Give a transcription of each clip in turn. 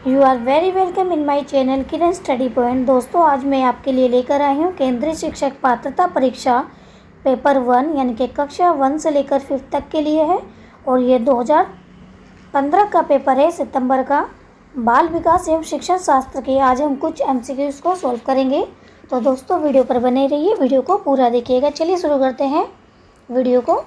You are very welcome in my channel Kiran study point. दोस्तों, आज मैं आपके लिए लेकर आई हूँ केंद्रीय शिक्षक पात्रता परीक्षा पेपर 1 यानी कि कक्षा 1 से लेकर 5th तक के लिए है और ये 2015 का पेपर है, सितंबर का। बाल विकास एवं शिक्षण शास्त्र के आज हम कुछ MCQs को सॉल्व करेंगे। तो दोस्तों, वीडियो पर बने रहिए, वीडियो को पूरा देखिएगा। चलिए शुरू करते हैं वीडियो को।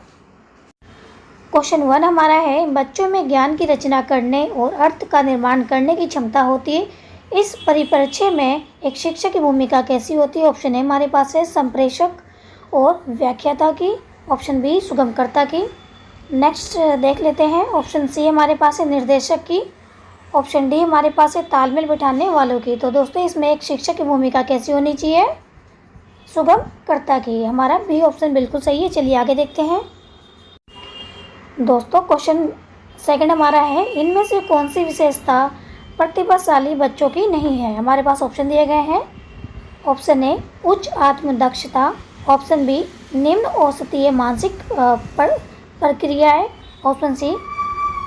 क्वेश्चन 1 हमारा है, बच्चों में ज्ञान की रचना करने और अर्थ का निर्माण करने की क्षमता होती है। इस परिप्रेक्ष्य में एक शिक्षक की भूमिका कैसी होती है? ऑप्शन ए हमारे पास है संप्रेषक और व्याख्याता की, ऑप्शन बी सुगमकर्ता की। नेक्स्ट देख लेते हैं, ऑप्शन सी हमारे पास है निर्देशक की, ऑप्शन डी हमारे पास है तालमेल बिठाने वालों की। तो दोस्तों, इसमें एक शिक्षक की भूमिका कैसी होनी चाहिए? सुगमकर्ता की। हमारा बी ऑप्शन बिल्कुल सही है। चलिए आगे देखते हैं। दोस्तों, क्वेश्चन 2 हमारा है, इनमें से कौन सी विशेषता प्रतिभाशाली बच्चों की नहीं है? हमारे पास ऑप्शन दिए गए हैं। ऑप्शन ए उच्च आत्मदक्षता, ऑप्शन बी निम्न औसतीय मानसिक प्रक्रियाएं, ऑप्शन सी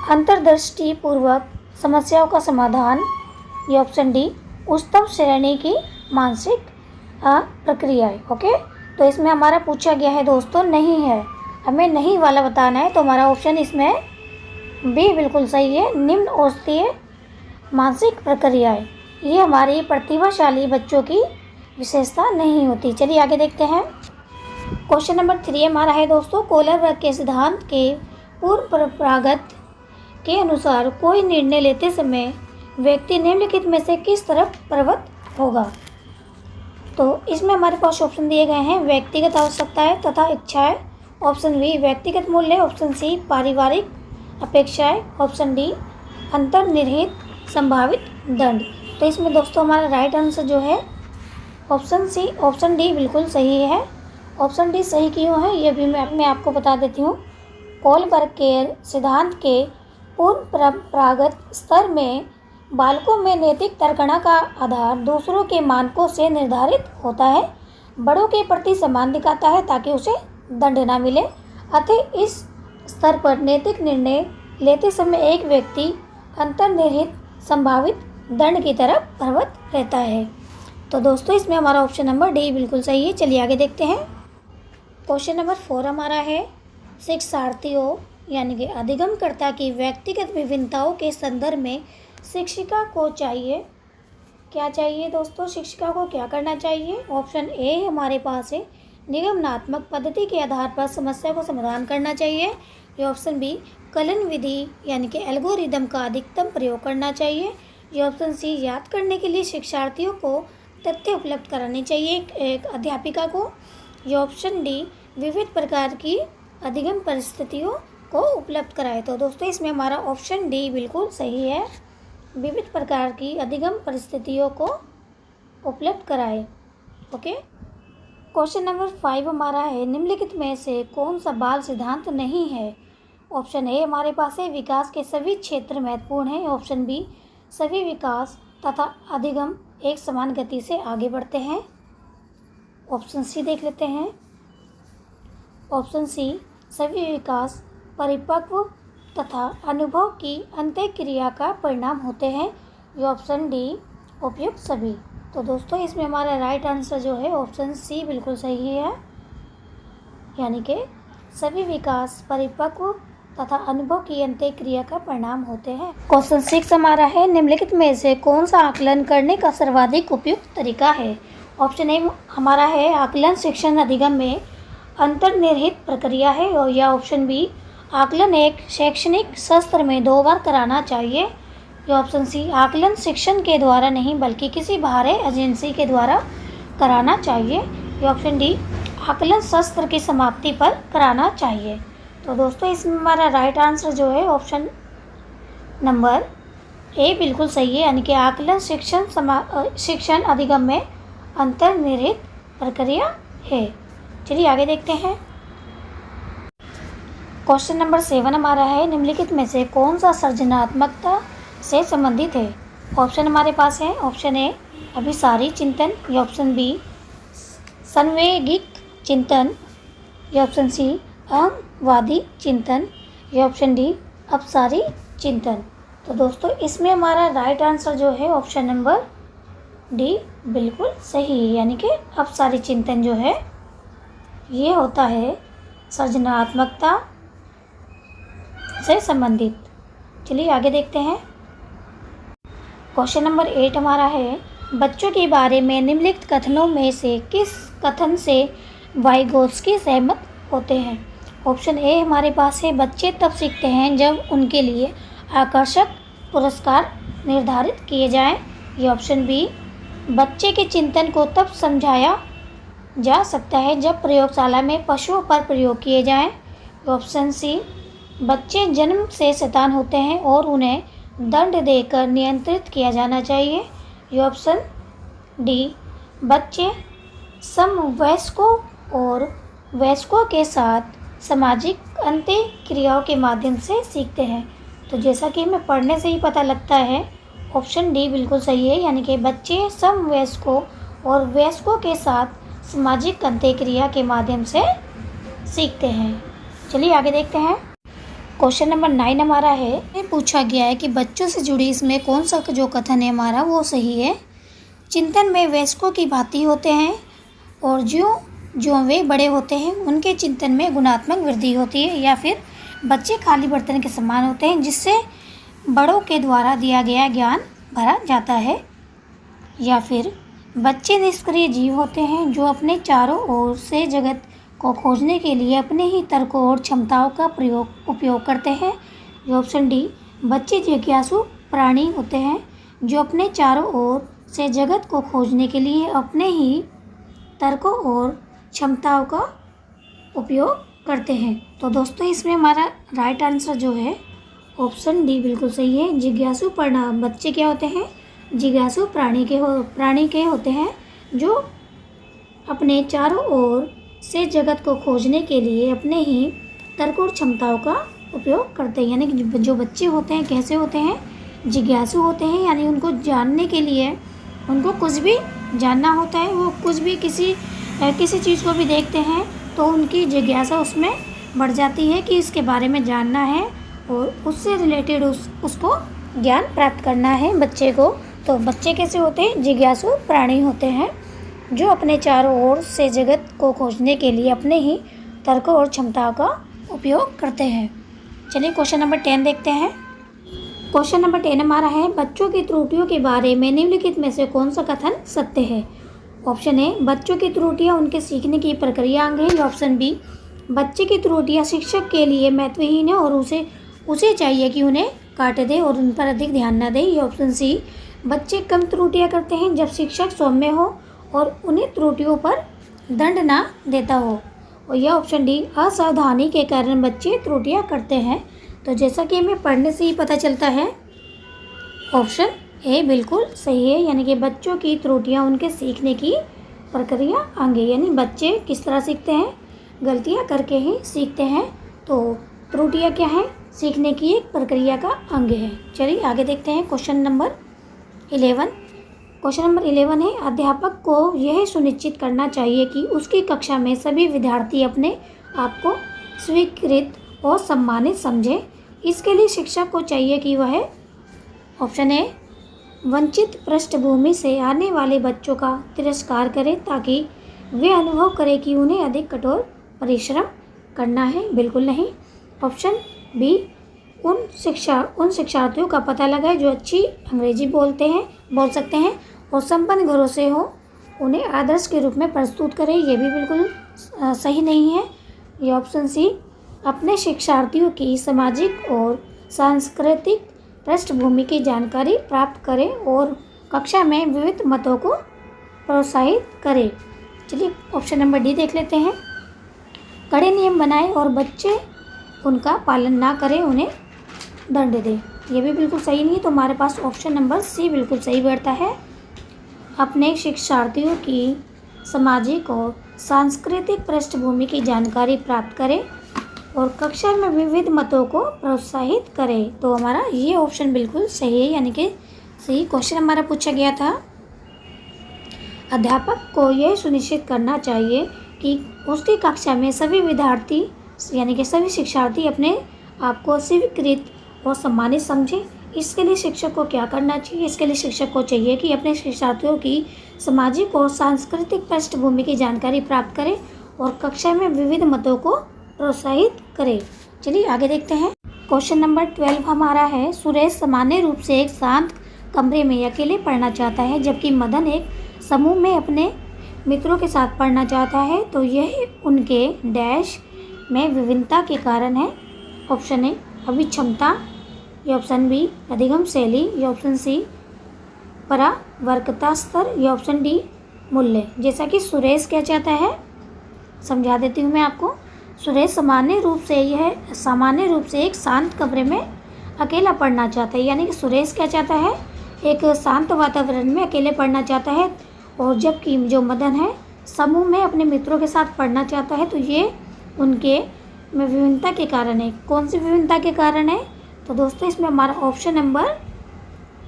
अंतर्दृष्टि पूर्वक समस्याओं का समाधान, या ऑप्शन डी उच्चतम श्रेणी की मानसिक प्रक्रियाएं। ओके, तो इसमें हमारा पूछा गया है दोस्तों नहीं है, हमें नहीं वाला बताना है। तो हमारा ऑप्शन इसमें बी बिल्कुल सही है, निम्न औसतीय मानसिक प्रक्रियाएं। ये हमारी प्रतिभाशाली बच्चों की विशेषता नहीं होती। चलिए आगे देखते हैं। क्वेश्चन नंबर 3 हमारा है दोस्तों, कोहलर वर्ग के सिद्धांत के पूर्व परंपरागत के अनुसार कोई निर्णय लेते समय व्यक्ति निम्नलिखित में से किस तरफ प्रवृत्त होगा? तो इसमें हमारे पास ऑप्शन दिए गए हैं, व्यक्तिगत आवश्यकताएं तथा इच्छाएं, ऑप्शन बी व्यक्तिगत मूल्य, ऑप्शन सी पारिवारिक अपेक्षाएं, ऑप्शन डी अंतर्निहित संभावित दंड। तो इसमें दोस्तों हमारा राइट आंसर जो है ऑप्शन सी, ऑप्शन डी बिल्कुल सही है। ऑप्शन डी सही क्यों है ये भी मैं आपको बता देती हूँ। कोहलर के सिद्धांत के पूर्व परंपरागत स्तर में बालकों में नैतिक तर्कणा का आधार दूसरों के मानकों से निर्धारित होता है, बड़ों के प्रति सम्मान दिखाता है ताकि उसे दंड न मिले। अतः इस स्तर पर नैतिक निर्णय लेते समय एक व्यक्ति अंतर्निहित संभावित दंड की तरफ प्रवृत्त रहता है। तो दोस्तों, इसमें हमारा ऑप्शन नंबर डी बिल्कुल सही है। चलिए आगे देखते हैं। क्वेश्चन नंबर 4 हमारा है, शिक्षार्थियों यानी कि अधिगमकर्ता की व्यक्तिगत विभिन्नताओं के संदर्भ में शिक्षिका को चाहिए, क्या चाहिए दोस्तों? शिक्षिका को क्या करना चाहिए? ऑप्शन ए हमारे पास है, निगमनात्मक पद्धति के आधार पर समस्या को समाधान करना चाहिए, या ऑप्शन बी कलन विधि यानी कि एल्गोरिदम का अधिकतम प्रयोग करना चाहिए, या ऑप्शन सी याद करने के लिए शिक्षार्थियों को तथ्य उपलब्ध कराने चाहिए एक अध्यापिका को, या ऑप्शन डी विविध प्रकार की अधिगम परिस्थितियों को उपलब्ध कराए। तो दोस्तों, इसमें हमारा ऑप्शन डी बिल्कुल सही है, विविध प्रकार की अधिगम परिस्थितियों को उपलब्ध कराए। ओके, क्वेश्चन नंबर 5 हमारा है, निम्नलिखित में से कौन सा बाल सिद्धांत नहीं है? ऑप्शन ए हमारे पास है, विकास के सभी क्षेत्र महत्वपूर्ण हैं, ऑप्शन बी सभी विकास तथा अधिगम एक समान गति से आगे बढ़ते हैं, ऑप्शन सी देख लेते हैं, ऑप्शन सी सभी विकास परिपक्व तथा अनुभव की अंतःक्रिया का परिणाम होते हैं, या ऑप्शन डी उपयुक्त सभी। तो दोस्तों, इसमें हमारा राइट आंसर जो है ऑप्शन सी बिल्कुल सही है, यानी कि सभी विकास परिपक्व तथा अनुभव की अंतःक्रिया का परिणाम होते हैं। क्वेश्चन 6 हमारा है, निम्नलिखित में से कौन सा आकलन करने का सर्वाधिक उपयुक्त तरीका है? ऑप्शन ए हमारा है, आकलन शिक्षण अधिगम में अंतर्निहित प्रक्रिया है, और या ऑप्शन बी आकलन एक शैक्षणिक सत्र में 2 बार कराना चाहिए, या ऑप्शन सी आकलन शिक्षण के द्वारा नहीं बल्कि किसी बाहरी एजेंसी के द्वारा कराना चाहिए, या ऑप्शन डी आकलन सत्र की समाप्ति पर कराना चाहिए। तो दोस्तों, इसमें हमारा राइट आंसर जो है ऑप्शन नंबर ए बिल्कुल सही है, यानी कि आकलन शिक्षण अधिगम में अंतर्निहित प्रक्रिया है। चलिए आगे देखते हैं। क्वेश्चन नंबर 7 हमारा है, निम्नलिखित में से कौन सा सृजनात्मकता से संबंधित है? ऑप्शन हमारे पास है, ऑप्शन ए अभिसारी चिंतन, या ऑप्शन बी संवेगिक चिंतन, या ऑप्शन सी अहंवादी चिंतन, या ऑप्शन डी अपसारी चिंतन। तो दोस्तों इसमें हमारा राइट आंसर जो है ऑप्शन नंबर डी बिल्कुल सही है, यानी कि अपसारी चिंतन जो है ये होता है सृजनात्मकता से संबंधित। चलिए आगे देखते हैं। क्वेश्चन नंबर 8 हमारा है, बच्चों के बारे में निम्नलिखित कथनों में से किस कथन से वाइगोत्स्की सहमत होते हैं। ऑप्शन ए हमारे पास है, बच्चे तब सीखते हैं जब उनके लिए आकर्षक पुरस्कार निर्धारित किए जाएं। या ऑप्शन बी, बच्चे के चिंतन को तब समझाया जा सकता है जब प्रयोगशाला में पशुओं पर प्रयोग किए जाएं। ऑप्शन सी, बच्चे जन्म से शैतान होते हैं और उन्हें दंड देकर नियंत्रित किया जाना चाहिए। ये ऑप्शन डी, बच्चे समवयस्कों और वयस्कों के साथ सामाजिक अंतःक्रियाओं के माध्यम से सीखते हैं। तो जैसा कि हमें पढ़ने से ही पता लगता है ऑप्शन डी बिल्कुल सही है, यानी कि बच्चे समवयस्कों और वयस्कों के साथ सामाजिक अंतःक्रिया के माध्यम से सीखते हैं। चलिए आगे देखते हैं। क्वेश्चन नंबर 9 हमारा है, ये पूछा गया है कि बच्चों से जुड़ी इसमें कौन सा जो कथन है हमारा वो सही है। चिंतन में वयस्कों की भांति होते हैं और जो वे बड़े होते हैं उनके चिंतन में गुणात्मक वृद्धि होती है। या फिर बच्चे खाली बर्तन के समान होते हैं जिससे बड़ों के द्वारा दिया गया ज्ञान भरा जाता है। या फिर बच्चे निष्क्रिय जीव होते हैं जो अपने चारों ओर से जगत को खोजने के लिए अपने ही तर्कों और क्षमताओं का उपयोग करते हैं। ऑप्शन डी, बच्चे जिज्ञासु प्राणी होते हैं जो अपने चारों ओर से जगत को खोजने के लिए अपने ही तर्कों और क्षमताओं का उपयोग करते हैं। तो दोस्तों इसमें हमारा राइट आंसर जो है ऑप्शन डी बिल्कुल सही है। जिज्ञासु बच्चे क्या होते हैं, जिज्ञासु प्राणी के होते हैं जो अपने चारों ओर से जगत को खोजने के लिए अपने ही तर्क और क्षमताओं का उपयोग करते हैं। यानी कि जो बच्चे होते हैं कैसे होते हैं, जिज्ञासु होते हैं, यानी उनको जानने के लिए उनको कुछ भी जानना होता है। वो कुछ भी किसी चीज़ को भी देखते हैं तो उनकी जिज्ञासा उसमें बढ़ जाती है कि इसके बारे में जानना है और उससे रिलेटेड उसको ज्ञान प्राप्त करना है बच्चे को। तो बच्चे कैसे होते हैं, जिज्ञासु प्राणी होते हैं जो अपने चारों ओर से जगत को खोजने के लिए अपने ही तर्क और क्षमताओं का उपयोग करते हैं। चलिए क्वेश्चन नंबर 10 देखते हैं। क्वेश्चन नंबर 10 हमारा है, बच्चों की त्रुटियों के बारे में निम्नलिखित में से कौन सा कथन सत्य है। ऑप्शन ए, बच्चों की त्रुटियां उनके सीखने की प्रक्रिया अंग है। ऑप्शन बी, बच्चे की त्रुटियां शिक्षक के लिए महत्वहीन है और उसे चाहिए कि उन्हें काट दे और उन पर अधिक ध्यान न दे। ये ऑप्शन सी, बच्चे कम त्रुटियां करते हैं जब शिक्षक सौम्य हो और उन्हें त्रुटियों पर दंड ना देता हो। और यह ऑप्शन डी, असावधानी के कारण बच्चे त्रुटियां करते हैं। तो जैसा कि हमें पढ़ने से ही पता चलता है ऑप्शन ए बिल्कुल सही है, यानी कि बच्चों की त्रुटियां उनके सीखने की प्रक्रिया अंग है। यानी बच्चे किस तरह सीखते हैं, गलतियां करके ही सीखते हैं। तो त्रुटियां क्या हैं, सीखने की एक प्रक्रिया का अंग है। चलिए आगे देखते हैं। क्वेश्चन नंबर 11 है, अध्यापक को यह सुनिश्चित करना चाहिए कि उसकी कक्षा में सभी विद्यार्थी अपने आप को स्वीकृत और सम्मानित समझें। इसके लिए शिक्षक को चाहिए कि वह ऑप्शन ए, वंचित पृष्ठभूमि से आने वाले बच्चों का तिरस्कार करे ताकि वे अनुभव करें कि उन्हें अधिक कठोर परिश्रम करना है। बिल्कुल नहीं। ऑप्शन बी, उन शिक्षार्थियों का पता लगाए जो अच्छी अंग्रेजी बोल सकते हैं और संपन्न घरों से हो, उन्हें आदर्श के रूप में प्रस्तुत करें। ये भी बिल्कुल सही नहीं है। ये ऑप्शन सी, अपने शिक्षार्थियों की सामाजिक और सांस्कृतिक पृष्ठभूमि की जानकारी प्राप्त करें और कक्षा में विविध मतों को प्रोत्साहित करें। चलिए ऑप्शन नंबर डी देख लेते हैं। कड़े नियम बनाएं और बच्चे उनका पालन ना करें, उन्हें दंड दें। ये भी बिल्कुल सही नहीं है। तो हमारे पास ऑप्शन नंबर सी बिल्कुल सही बैठता है। अपने शिक्षार्थियों की सामाजिक और सांस्कृतिक पृष्ठभूमि की जानकारी प्राप्त करें और कक्षा में विविध मतों को प्रोत्साहित करें। तो हमारा ये ऑप्शन बिल्कुल सही है, यानी कि सही क्वेश्चन हमारा पूछा गया था। अध्यापक को यह सुनिश्चित करना चाहिए कि उसकी कक्षा में सभी विद्यार्थी यानी कि सभी शिक्षार्थी अपने आप को स्वीकृत और सम्मानित समझें। इसके लिए शिक्षक को क्या करना चाहिए? इसके लिए शिक्षक को चाहिए कि अपने शिक्षार्थियों की सामाजिक और सांस्कृतिक पृष्ठभूमि की जानकारी प्राप्त करें और कक्षा में विविध मतों को प्रोत्साहित करें। चलिए आगे देखते हैं। क्वेश्चन नंबर 12 हमारा है, सुरेश सामान्य रूप से एक शांत कमरे में अकेले पढ़ना चाहता है, जबकि मदन एक समूह में अपने मित्रों के साथ पढ़ना चाहता है। तो यह उनके डैश में विभिन्नता के कारण है। ऑप्शन ए अभिक्षमता, या ऑप्शन बी अधिगम शैली, या ऑप्शन सी परावर्तकता स्तर, या ऑप्शन डी मूल्य। जैसा कि सुरेश क्या चाहता है, समझा देती हूँ मैं आपको। सुरेश सामान्य रूप से एक शांत कमरे में अकेला पढ़ना चाहता है, यानी कि सुरेश क्या चाहता है, एक शांत वातावरण में अकेले पढ़ना चाहता है। और जबकि जो मदन है समूह में अपने मित्रों के साथ पढ़ना चाहता है। तो ये उनके में विभिन्नता के कारण है। कौन सी विभिन्नता के कारण है? तो दोस्तों इसमें हमारा ऑप्शन नंबर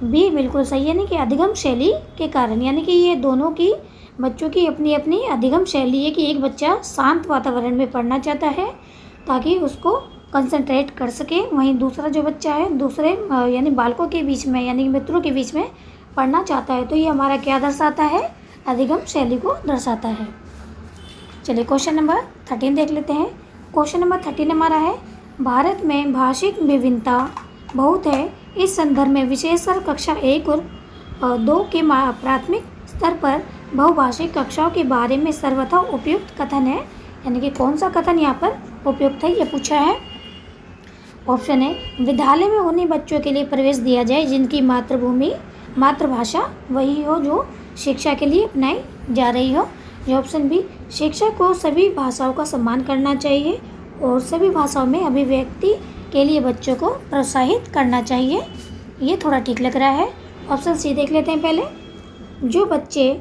बी बिल्कुल सही है, यानी कि अधिगम शैली के कारण। यानी कि ये दोनों की बच्चों की अपनी अपनी अधिगम शैली है कि एक बच्चा शांत वातावरण में पढ़ना चाहता है ताकि उसको कंसंट्रेट कर सके, वहीं दूसरा जो बच्चा है दूसरे यानी बालकों के बीच में यानी कि मित्रों के बीच में पढ़ना चाहता है। तो ये हमारा क्या दर्शाता है? अधिगम शैली को दर्शाता है। चलिए क्वेश्चन नंबर 13 देख लेते हैं। क्वेश्चन नंबर 13 हमारा है, भारत में भाषिक विभिन्नता बहुत है। इस संदर्भ में विशेषकर कक्षा 1 और 2 के प्राथमिक स्तर पर बहुभाषिक कक्षाओं के बारे में सर्वथा उपयुक्त कथन है। यानी कि कौन सा कथन यहाँ पर उपयुक्त है, ये पूछा है। ऑप्शन ए विद्यालय में उन्हीं बच्चों के लिए प्रवेश दिया जाए जिनकी मातृभाषा वही हो जो शिक्षा के लिए अपनाई जा रही हो। या ऑप्शन बी शिक्षक को सभी भाषाओं का सम्मान करना चाहिए और सभी भाषाओं में अभिव्यक्ति के लिए बच्चों को प्रोत्साहित करना चाहिए। ये थोड़ा ठीक लग रहा है। ऑप्शन सी देख लेते हैं पहले, जो बच्चे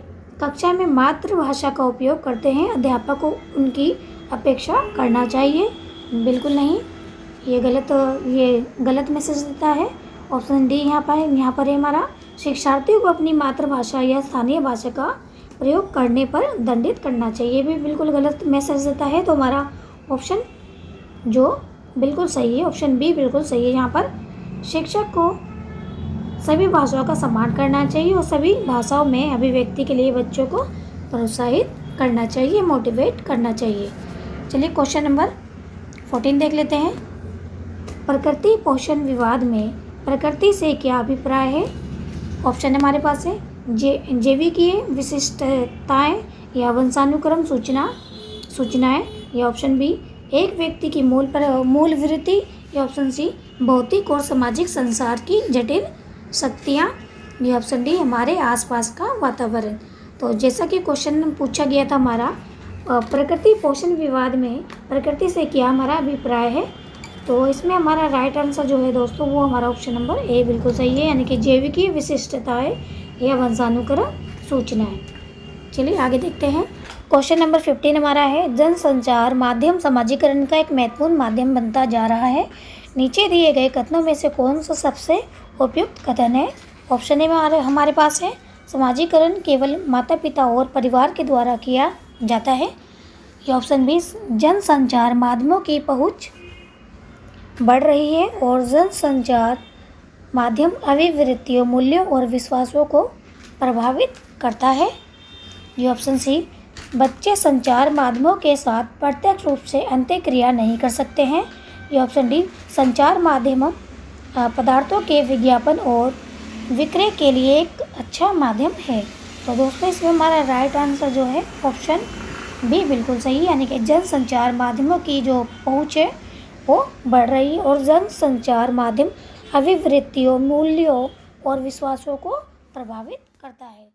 कक्षा में मातृभाषा का उपयोग करते हैं अध्यापक को उनकी अपेक्षा करना चाहिए। बिल्कुल नहीं, ये गलत मैसेज देता है। ऑप्शन डी यहाँ पर है हमारा, शिक्षार्थियों को अपनी मातृभाषा या स्थानीय भाषा का प्रयोग करने पर दंडित करना चाहिए। ये भी बिल्कुल गलत मैसेज देता है। तो हमारा ऑप्शन जो बिल्कुल सही है, ऑप्शन बी बिल्कुल सही है। यहाँ पर शिक्षक को सभी भाषाओं का सम्मान करना चाहिए और सभी भाषाओं में अभिव्यक्ति के लिए बच्चों को प्रोत्साहित करना चाहिए, मोटिवेट करना चाहिए। चलिए क्वेश्चन नंबर 14 देख लेते हैं। प्रकृति पोषण विवाद में प्रकृति से क्या अभिप्राय है? ऑप्शन हमारे पास है जैविकीय विशिष्टताएं या वंशानुक्रम सूचनाएं, या ऑप्शन बी एक व्यक्ति की मूल वृत्ति, या ऑप्शन सी भौतिक और सामाजिक संसार की जटिल शक्तियाँ, या ऑप्शन डी हमारे आसपास का वातावरण। तो जैसा कि क्वेश्चन पूछा गया था हमारा प्रकृति पोषण विवाद में प्रकृति से क्या हमारा अभिप्राय है, तो इसमें हमारा राइट आंसर जो है दोस्तों वो हमारा ऑप्शन नंबर ए बिल्कुल सही है, यानी कि जैविकीय विशिष्टताएं या वंशानुक्रम सूचनाएं। चलिए आगे देखते हैं। क्वेश्चन नंबर 15 हमारा है, जनसंचार माध्यम समाजीकरण का एक महत्वपूर्ण माध्यम बनता जा रहा है। नीचे दिए गए कथनों में से कौन सा सबसे उपयुक्त कथन है? ऑप्शन ए में हमारे पास है समाजीकरण केवल माता पिता और परिवार के द्वारा किया जाता है, या ऑप्शन बी जनसंचार माध्यमों की पहुँच बढ़ रही है और जनसंचार माध्यम अभिवृत्तियों, मूल्यों और विश्वासों को प्रभावित करता है, ये ऑप्शन सी बच्चे संचार माध्यमों के साथ प्रत्यक्ष रूप से अंतःक्रिया नहीं कर सकते हैं, ये ऑप्शन डी संचार माध्यम पदार्थों के विज्ञापन और विक्रय के लिए एक अच्छा माध्यम है। तो दोस्तों इसमें हमारा राइट आंसर जो है ऑप्शन बी बिल्कुल सही है, यानी कि जनसंचार माध्यमों की जो पहुँच है वो बढ़ रही है और जनसंचार माध्यम अभिवृत्तियों, मूल्यों और विश्वासों को प्रभावित करता है।